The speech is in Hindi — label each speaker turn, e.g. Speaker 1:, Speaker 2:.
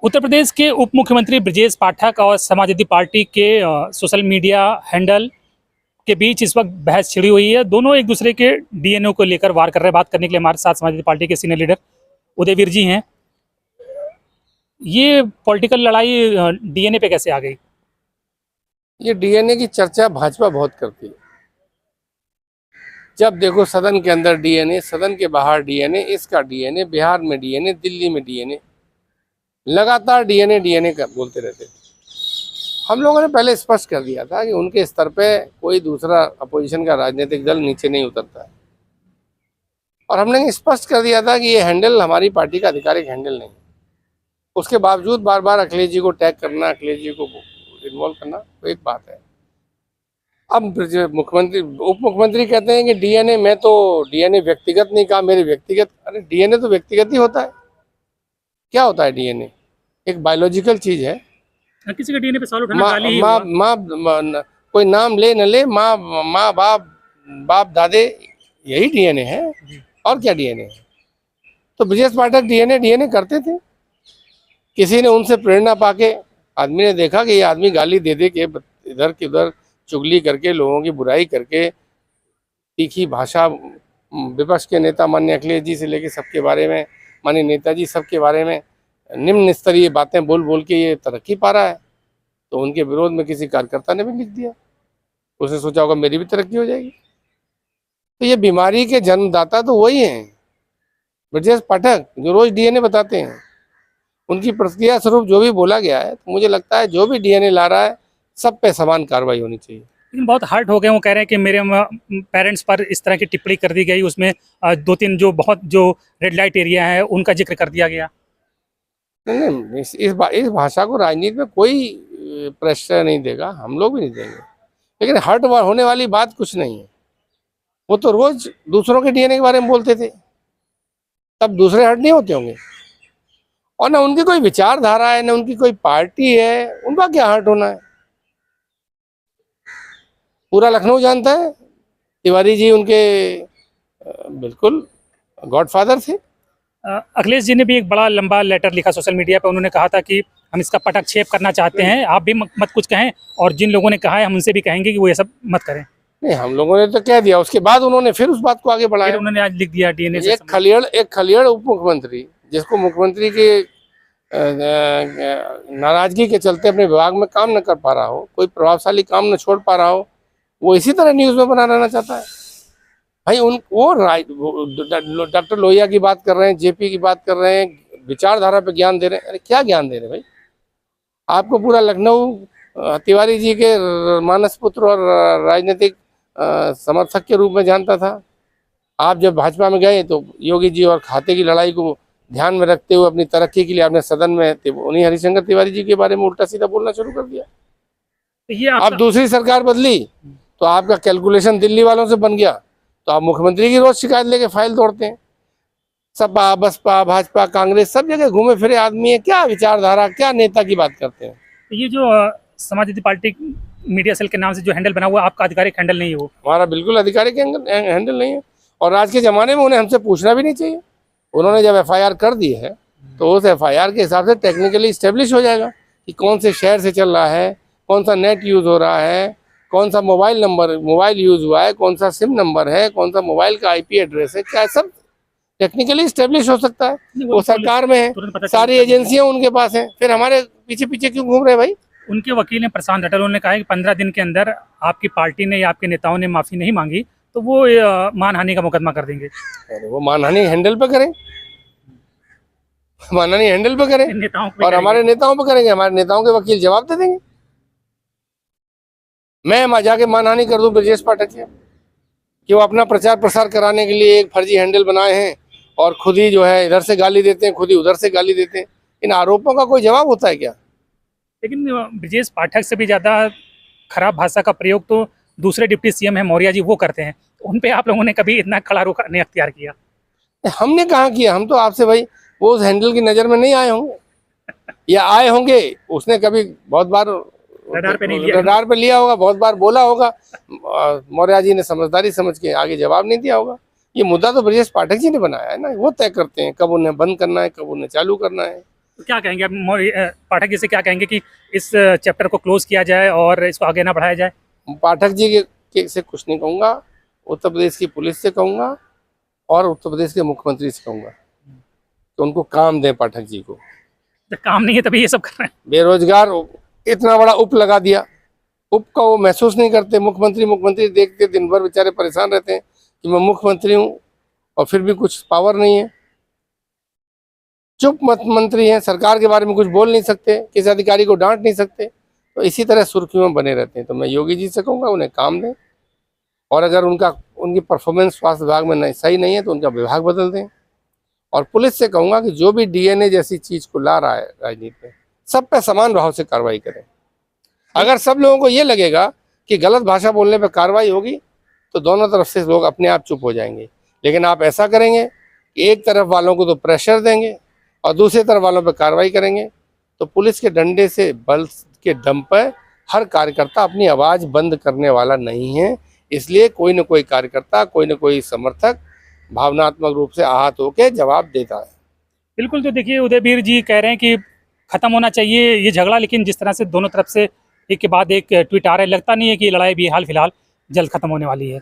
Speaker 1: उत्तर प्रदेश के उप मुख्यमंत्री ब्रजेश पाठक और समाजवादी पार्टी के सोशल मीडिया हैंडल के बीच इस वक्त बहस छिड़ी हुई है। दोनों एक दूसरे के डीएनए को लेकर वार कर रहे हैं। बात करने के लिए हमारे साथ समाजवादी पार्टी के सीनियर लीडर उदयवीर जी हैं। ये पॉलिटिकल लड़ाई डीएनए पे कैसे आ गई?
Speaker 2: ये डीएनए की चर्चा भाजपा बहुत करती है। जब देखो सदन के अंदर डीएनए, सदन के बाहर डीएनए, इसका डीएनए, बिहार में डीएनए, दिल्ली में डीएनए, लगातार डीएनए डीएनए कर बोलते रहते थे। हम लोगों ने पहले स्पष्ट कर दिया था कि उनके स्तर पे कोई दूसरा अपोजिशन का राजनीतिक दल नीचे नहीं उतरता है, और हमने स्पष्ट कर दिया था कि ये हैंडल हमारी पार्टी का आधिकारिक हैंडल नहीं। उसके बावजूद बार बार अखिलेश जी को टैग करना, अखिलेश जी को इन्वॉल्व करना तो एक बात है। अब मुख्यमंत्री, उप मुख्यमंत्री कहते हैं कि डीएनए, मैं तो डीएनए व्यक्तिगत नहीं कहा, मेरे व्यक्तिगत। अरे डीएनए तो व्यक्तिगत ही होता है। क्या होता है डीएनए? एक बायोलॉजिकल चीज है।
Speaker 1: किसी का डीएनए पे सवाल उठाना गाली ही हुआ।
Speaker 2: कोई नाम ले न ले, माँ बाप दादे, यही डीएनए है। और क्या डीएनए है? तो ब्रजेश पाठक डीएनए करते थे। किसी ने उनसे प्रेरणा पाके, आदमी ने देखा कि ये आदमी गाली दे दे के, इधर की उधर चुगली करके, लोगों की बुराई करके, तीखी भाषा, विपक्ष के नेता माननीय अखिलेश जी से लेके सबके बारे में, माननीय नेताजी सबके बारे में निम्न स्तरीय बातें बोल बोल के ये तरक्की पा रहा है। तो उनके विरोध में किसी कार्यकर्ता ने भी लिख दिया। उसने सोचा होगा मेरी भी तरक्की हो जाएगी। तो ये बीमारी के जन्मदाता तो वही हैं, ब्रजेश पाठक, जो रोज डीएनए बताते हैं। उनकी प्रतिक्रिया स्वरूप जो भी बोला गया है, तो मुझे लगता है जो भी डीएनए ला रहा है सब पे समान कार्रवाई होनी चाहिए।
Speaker 1: लेकिन बहुत हर्ट हो गए। वो कह रहे हैं कि मेरे पेरेंट्स पर इस तरह की टिप्पणी कर दी गई, उसमें दो तीन जो रेड लाइट एरिया है उनका जिक्र कर दिया गया।
Speaker 2: नहीं, इस भाषा को राजनीति में कोई प्रेशर नहीं देगा, हम लोग भी नहीं देंगे। लेकिन हर्ट होने वाली बात कुछ नहीं है। वो तो रोज दूसरों के डीएनए के बारे में बोलते थे, तब दूसरे हर्ट नहीं होते होंगे। और ना उनकी कोई विचारधारा है, ना उनकी कोई पार्टी है, उनका क्या हर्ट होना है? पूरा लखनऊ जानता है तिवारी जी उनके बिल्कुल गॉडफादर थे।
Speaker 1: अखिलेश जी ने भी एक बड़ा लंबा लेटर लिखा सोशल मीडिया पे। उन्होंने कहा था कि हम इसका पटक्षेप करना चाहते हैं, आप भी मत कुछ कहें, और जिन लोगों ने कहा है हम उनसे भी कहेंगे कि वो ये सब मत करें।
Speaker 2: नहीं, हम लोगों ने तो कह दिया, उसके बाद उन्होंने फिर उस बात को आगे बढ़ाया।
Speaker 1: उन्होंने आज लिख दिया डीएनए से।
Speaker 2: एक खलियड़ उप मुख्यमंत्री, जिसको मुख्यमंत्री के नाराजगी के चलते अपने विभाग में काम न कर पा रहा हो, कोई प्रभावशाली काम न छोड़ पा रहा हो, वो इसी तरह न्यूज में बना रहना चाहता है। भाई वो डॉक्टर लोहिया की बात कर रहे हैं, जेपी की बात कर रहे हैं, विचारधारा पे ज्ञान दे रहे हैं। अरे क्या ज्ञान दे रहे हैं भाई? आपको पूरा लखनऊ तिवारी जी के मानस पुत्र और राजनीतिक समर्थक के रूप में जानता था। आप जब भाजपा में गए तो योगी जी और खाते की लड़ाई को ध्यान में रखते हुए अपनी तरक्की के लिए आपने सदन में उन्हीं हरिशंकर तिवारी जी के बारे में उल्टा सीधा बोलना शुरू कर दिया।
Speaker 1: तो ये
Speaker 2: अब दूसरी सरकार बदली तो आपका कैलकुलेशन दिल्ली वालों से बन गया, तो आप मुख्यमंत्री की रोज शिकायत लेके फाइल तोड़ते हैं। सपा, बसपा, भाजपा, कांग्रेस सब जगह घूमे फिरे आदमी है। क्या विचारधारा, क्या नेता की बात करते हैं?
Speaker 1: तो ये जो समाजवादी पार्टी मीडिया सेल के नाम से जो हैंडल बना हुआ, आपका आधिकारिक हैंडल नहीं है? वो
Speaker 2: हमारा बिल्कुल आधिकारिक हैंडल नहीं है, और आज के ज़माने में उन्हें हमसे पूछना भी नहीं चाहिए। उन्होंने जब एफआईआर कर दी है तो उस एफआईआर के हिसाब से टेक्निकली इस्टेब्लिश हो जाएगा कि कौन से शहर से चल रहा है, कौन सा नेट यूज़ हो रहा है, कौन सा मोबाइल यूज़ हुआ है, कौन सा सिम नंबर है, कौन सा मोबाइल का आईपी एड्रेस है, क्या सब टेक्निकली इस्टेब्लिश हो सकता है। वो सरकार में है, सारी एजेंसियां उनके पास हैं, फिर हमारे पीछे पीछे क्यों घूम रहे भाई?
Speaker 1: उनके वकील ने प्रशांत अटल, उन्होंने कहा है कि 15 दिन के अंदर आपकी पार्टी ने या आपके नेताओं ने माफ़ी नहीं मांगी तो वो मानहानि का मुकदमा कर देंगे।
Speaker 2: अरे वो मानहानि हैंडल पे करें, मानहानि हैंडल पे करें,
Speaker 1: नेताओं पे
Speaker 2: और हमारे नेताओं पे करेंगे। हमारे नेताओं के वकील जवाब दे देंगे। मैं जाके मानहानि कर दूं ब्रजेश पाठक के कि वो अपना प्रचार प्रसार कराने के लिए एक फर्जी हैंडल बनाए हैं, और खुद ही जो है इधर से गाली देते हैं, खुद ही उधर से गाली देते हैं। इन आरोपों का कोई जवाब होता है क्या?
Speaker 1: लेकिन ब्रजेश पाठक से भी ज़्यादा खराब भाषा का प्रयोग तो दूसरे डिप्टी सीएम है मौर्य जी, वो करते हैं। उन पे आप लोगों ने कभी इतना कड़ा रुख नहीं अख्तियार किया?
Speaker 2: हमने कहाँ किया? हम तो आपसे भाई वो उस हैंडल की नज़र में नहीं आए होंगे, या आए होंगे, उसने कभी बहुत बार
Speaker 1: रडार पे नहीं लिया,
Speaker 2: रडार पे लिया होगा, बहुत बार बोला होगा, मौर्य जी ने समझदारी समझ के आगे जवाब नहीं दिया होगा। ये मुद्दा तो ब्रजेश पाठक जी ने बनाया है ना, वो तय करते हैं कब उन्हें बंद करना है, कब उन्हें चालू करना है।
Speaker 1: तो क्या कहेंगे पाठक जी से, क्या कहेंगे कि इस चैप्टर को क्लोज किया जाए और इसको आगे ना बढ़ाया जाए?
Speaker 2: पाठक जी से कुछ नहीं कहूँगा, उत्तर प्रदेश की पुलिस से कहूँगा और उत्तर प्रदेश के मुख्यमंत्री से कहूँगा कि उनको काम दें पाठक जी को।
Speaker 1: जब काम नहीं है तभी ये सब कर रहे हैं।
Speaker 2: बेरोजगार इतना बड़ा उप लगा दिया, उप का वो महसूस नहीं करते। मुख्यमंत्री देखते दिन भर बेचारे परेशान रहते हैं कि मैं मुख्यमंत्री हूँ और फिर भी कुछ पावर नहीं है। चुप मत मंत्री हैं, सरकार के बारे में कुछ बोल नहीं सकते, किसी अधिकारी को डांट नहीं सकते, तो इसी तरह सुर्खियों में बने रहते हैं। तो मैं योगी जी से कहूँगा उन्हें काम दें, और अगर उनकी परफॉर्मेंस स्वास्थ्य विभाग में सही नहीं है तो उनका विभाग बदल दें। और पुलिस से कहूँगा कि जो भी डीएनए जैसी चीज को ला रहा है राजनीति में, सब पे समान भाव से कार्रवाई करें। अगर सब लोगों को ये लगेगा कि गलत भाषा बोलने पर कार्रवाई होगी तो दोनों तरफ से लोग अपने आप चुप हो जाएंगे। लेकिन आप ऐसा करेंगे कि एक तरफ वालों को तो प्रेशर देंगे और दूसरी तरफ वालों पर कार्रवाई करेंगे, तो पुलिस के डंडे से, बल के दम पर हर कार्यकर्ता अपनी आवाज़ बंद करने वाला नहीं है। इसलिए कोई न कोई कार्यकर्ता, कोई न कोई समर्थक भावनात्मक रूप से आहत होकर जवाब देता है।
Speaker 1: बिल्कुल। तो देखिए, उदयवीर जी कह रहे हैं कि खत्म होना चाहिए ये झगड़ा, लेकिन जिस तरह से दोनों तरफ से एक के बाद एक ट्वीट आ रहे हैं, लगता नहीं है कि ये लड़ाई भी हाल फिलहाल जल्द खत्म होने वाली है।